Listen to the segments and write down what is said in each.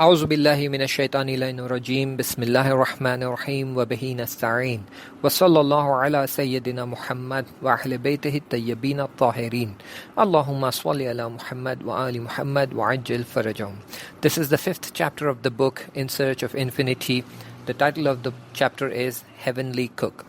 أعوذ بالله من الشيطان الرجيم بسم الله الرحمن الرحيم وبه نستعين وصلى الله على سيدنا محمد وأهل بيته الطيبين الطاهرين اللهم صل على محمد وآل محمد وعجل فرجهم. This is the fifth chapter of the book In Search of Infinity. The title of the chapter is Heavenly Cook.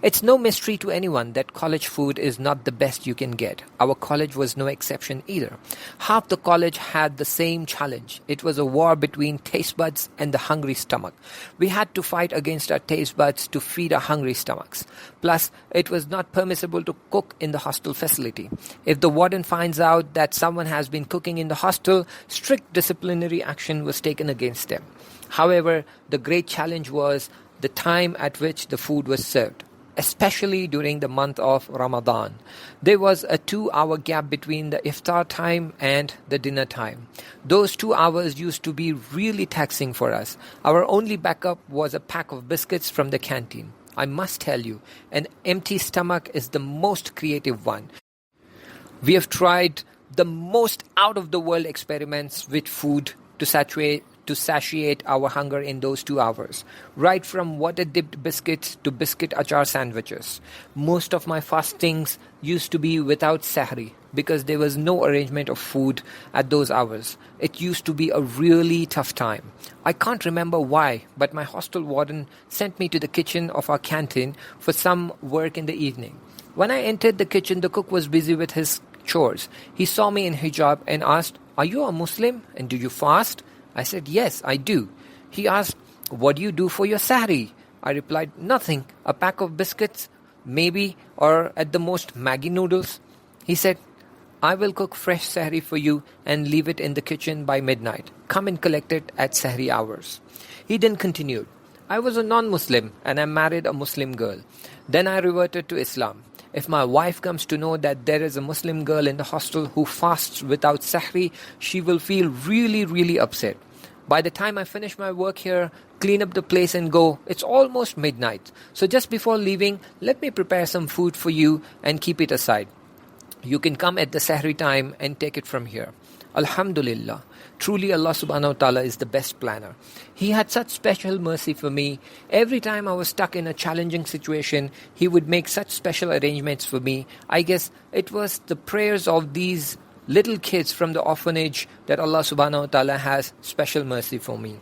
It's no mystery to anyone that college food is not the best you can get. Our college was no exception either. Half the college had the same challenge. It was a war between taste buds and the hungry stomach. We had to fight against our taste buds to feed our hungry stomachs. Plus, it was not permissible to cook in the hostel facility. If the warden finds out that someone has been cooking in the hostel, strict disciplinary action was taken against them. However, the great challenge was the time at which the food was served, especially during the month of Ramadan. There was a 2-hour gap between the iftar time and the dinner time. Those 2 hours used to be really taxing for us. Our only backup was a pack of biscuits from the canteen. I must tell you, an empty stomach is the most creative one. We have tried the most out-of-the-world experiments with food to satiate our hunger in those 2 hours, right from water-dipped biscuits to biscuit achar sandwiches. Most of my fastings used to be without sahri because there was no arrangement of food at those hours. It used to be a really tough time. I can't remember why, but my hostel warden sent me to the kitchen of our canteen for some work in the evening. When I entered the kitchen, the cook was busy with his chores. He saw me in hijab and asked, "Are you a Muslim and do you fast?" I said, "Yes, I do." He asked, "What do you do for your sahri?" I replied, "Nothing, a pack of biscuits, maybe, or at the most Maggi noodles." He said, "I will cook fresh sahri for you and leave it in the kitchen by midnight. Come and collect it at sahri hours." He then continued, "I was a non-Muslim and I married a Muslim girl. Then I reverted to Islam. If my wife comes to know that there is a Muslim girl in the hostel who fasts without sahri, she will feel really upset. By the time I finish my work here, clean up the place and go, it's almost midnight. So just before leaving, let me prepare some food for you and keep it aside. You can come at the sahri time and take it from here." Alhamdulillah. Truly Allah subhanahu wa ta'ala is the best planner. He had such special mercy for me. Every time I was stuck in a challenging situation, He would make such special arrangements for me. I guess it was the prayers of these little kids from the orphanage that Allah subhanahu wa ta'ala has special mercy for me.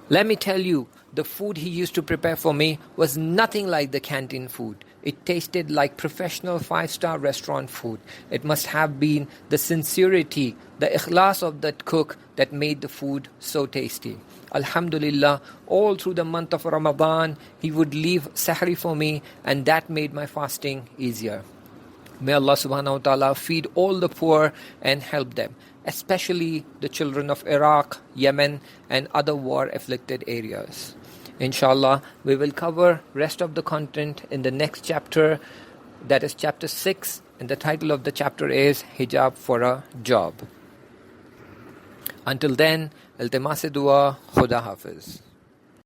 Let me tell you, the food He used to prepare for me was nothing like the canteen food. It tasted like professional 5-star restaurant food. It must have been the sincerity, the ikhlas of that cook that made the food so tasty. Alhamdulillah, all through the month of Ramadan, He would leave sahri for me, and that made my fasting easier. May Allah subhanahu wa ta'ala feed all the poor and help them, especially the children of Iraq, Yemen, and other war-afflicted areas. Inshallah, we will cover rest of the content in the next chapter, that is chapter 6, and the title of the chapter is Hijab for a Job. Until then, iltimas-e dua, Khuda Hafiz.